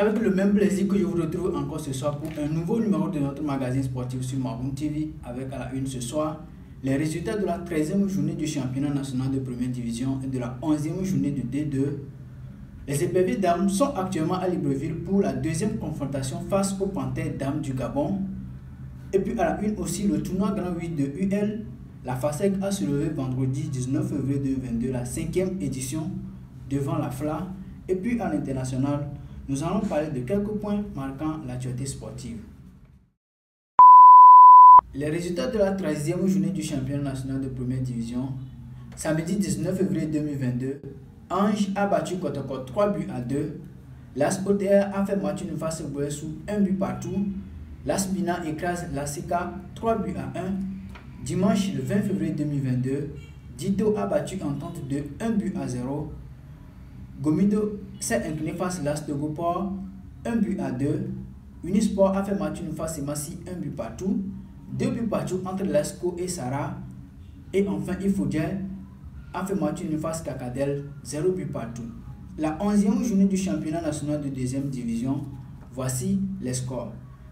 C'est avec le même plaisir que je vous retrouve encore ce soir pour un nouveau numéro de notre magazine sportif sur Maroon TV, avec à la une ce soir les résultats de la 13e journée du championnat national de première division et de la 11e journée du D2. Les éperviers dames sont actuellement à Libreville pour la deuxième confrontation face aux Panthères dames du Gabon. Et puis à la une aussi le tournoi Grand 8 de UL. La FASEG a soulevé vendredi 19 février 2022 la 5e édition devant la FLA. Et puis à l'international, nous allons parler de quelques points marquant l'actualité sportive. Les résultats de la 13e journée du championnat national de première division. Samedi 19 février 2022, Ange a battu Kotoko 3 buts à 2. L'AS OTR a fait match une face sous 1 but partout. L'AS Bina écrase la CK 3 buts à 1. Dimanche le 20 février 2022, Dito a battu Entente de 1 but à 0. Gomido s'est incliné face à l'AS Togoport 1 but à 2. Unisport a fait match une face Massi 1 but partout. 2 buts partout entre l'ASCO et Sarah. Et enfin Ifodien a fait match une face Kakadel 0 but partout. La 11e journée du championnat national de 2e division, voici les scores.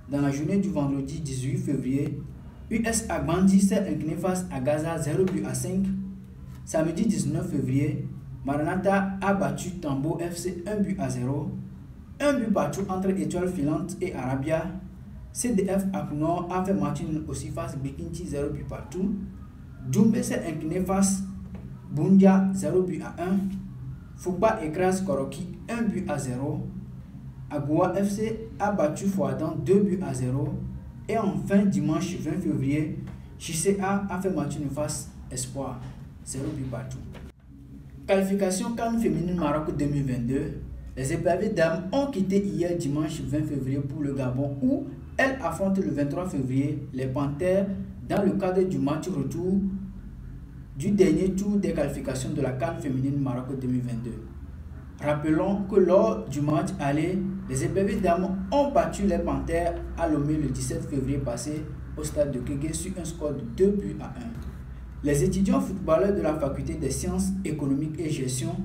Dans la journée du vendredi 18 février, US Agbandi s'est incliné face à Gaza 0 but à 5. Samedi 19 février, Maranatha a battu Tambo FC 1 but à 0. 1 but partout entre Étoile Filante et Arabia. CDF Akunor a fait match aussi face Bikinti 0 but partout. Djumbe s'est incliné face Bundia 0 but à 1. Foupa écrase Koroki 1 but à 0. Agoua FC a battu Fouadan 2 buts à 0. Et enfin dimanche 20 février, Chisea a fait match une face Espoir 0 but partout. Qualification CAN féminine Maroc 2022. Les éperviers dames ont quitté hier dimanche 20 février pour le Gabon où elles affrontent le 23 février les Panthères dans le cadre du match retour du dernier tour des qualifications de la CAN féminine Maroc 2022. Rappelons que lors du match aller, les éperviers dames ont battu les Panthères à Lomé le 17 février passé au stade de Kégué sur un score de 2 buts à 1. Les étudiants footballeurs de la faculté des sciences économiques et gestion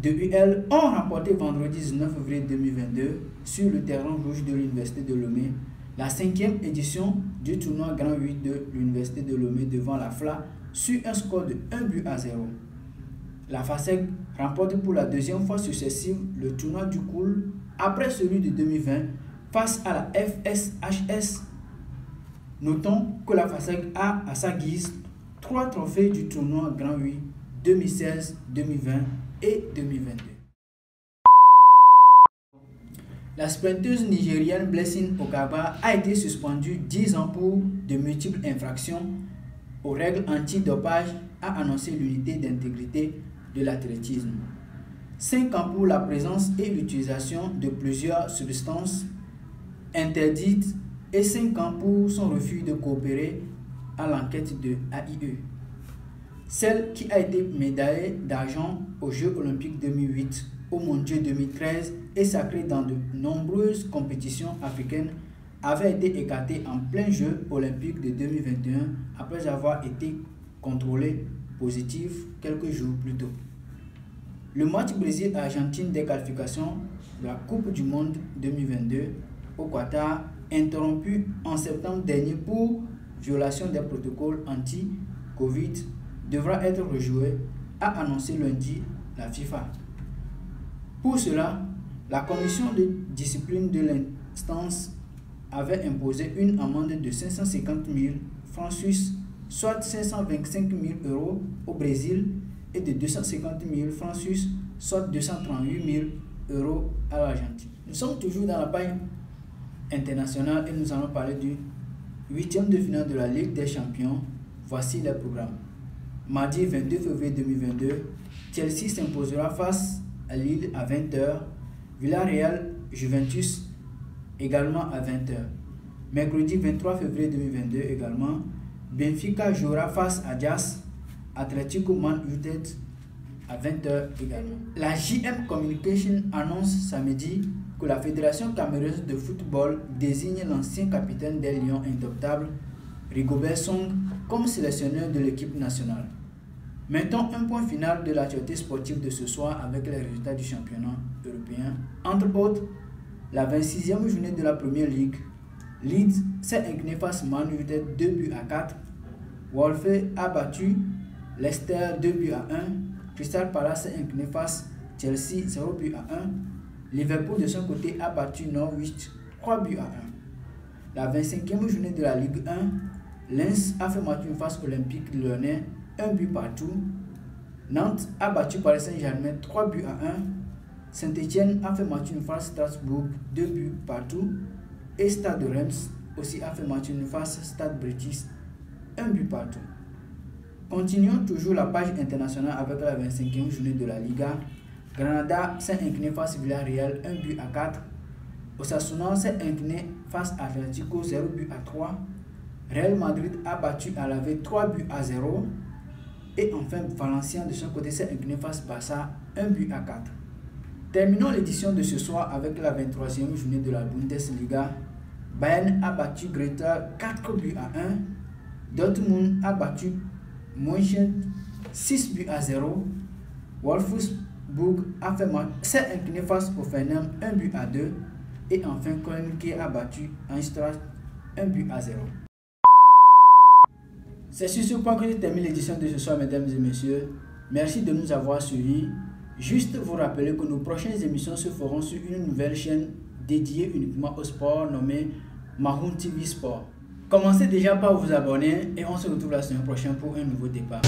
de UL ont remporté vendredi 19 février 2022 sur le terrain rouge de l'Université de Lomé la 5e édition du tournoi Grand 8 de l'Université de Lomé devant la FLA sur un score de 1 but à 0. La FASEG remporte pour la deuxième fois successive le tournoi du Cool après celui de 2020 face à la FSHS. Notons que la FASEG a à sa guise 3 trophées du tournoi Grand 8 2016, 2020 et 2022. La sprinteuse nigérienne Blessing Okaba a été suspendue 10 ans pour de multiples infractions aux règles anti-dopage, a annoncé l'unité d'intégrité de l'athlétisme. 5 ans pour la présence et l'utilisation de plusieurs substances interdites et 5 ans pour son refus de coopérer à l'enquête de AIE. Celle qui a été médaillée d'argent aux Jeux Olympiques 2008, aux Mondiaux 2013 et sacrée dans de nombreuses compétitions africaines avait été écartée en plein Jeux Olympiques de 2021 après avoir été contrôlée positive quelques jours plus tôt. Le match Brésil-Argentine des qualifications de la Coupe du Monde 2022 au Qatar, interrompu en septembre dernier pour violation des protocoles anti-Covid, devra être rejoué, a annoncé lundi la FIFA. Pour cela, la commission de discipline de l'instance avait imposé une amende de 550 000 francs suisses, soit 525 000 euros au Brésil, et de 250 000 francs suisses, soit 238 000 euros à l'Argentine. Nous sommes toujours dans la paille internationale et nous allons parler du 8e de finale de la Ligue des Champions. Voici les programmes. Mardi 22 février 2022, Chelsea s'imposera face à Lille à 20h, Villarreal Juventus également à 20h. Mercredi 23 février 2022 également, Benfica jouera face à Jazz, Atlético Man United à 20h également. La JM Communication annonce samedi que la Fédération camerounaise de football désigne l'ancien capitaine des Lions indomptables, Rigobert Song, comme sélectionneur de l'équipe nationale. Mettons un point final de l'actualité sportive de ce soir avec les résultats du championnat européen. Entre autres, la 26e journée de la Premier League, Leeds s'est incliné face à Man United 2 buts à 4. Wolves a battu Leicester 2 buts à 1. Crystal Palace s'est incliné face à Chelsea 0 buts à 1. Liverpool de son côté a battu Norwich 3 buts à 1. La 25e journée de la Ligue 1, Lens a fait match face Olympique Lyonnais 1 but partout. Nantes a battu Paris Saint-Germain 3 buts à 1. Saint-Etienne a fait match face Strasbourg 2 buts partout. Et Stade de Reims aussi a fait match face Stade British 1 but partout. Continuons toujours la page internationale avec la 25e journée de la Liga. Granada s'est incliné face Villarreal 1 but à 4. Osasuna s'est incliné face à Atlético 0 but à 3. Real Madrid a battu Alavés 3 buts à 0. Et enfin Valenciennes de son côté s'est incliné face à Barça 1 but à 4. Terminons l'édition de ce soir avec la 23e journée de la Bundesliga. Bayern a battu Greuther 4 buts à 1. Dortmund a battu München 6 buts à 0. Wolfsburg s'est incliné face au Hoffenheim 1 but à 2. Et enfin Köln a battu Eintracht 1 but à 0. C'est sur ce point que je termine l'édition de ce soir, mesdames et messieurs. Merci de nous avoir suivis. Juste vous rappeler que nos prochaines émissions se feront sur une nouvelle chaîne dédiée uniquement au sport nommée Mahoun TV Sport. Commencez déjà par vous abonner et on se retrouve la semaine prochaine pour un nouveau départ.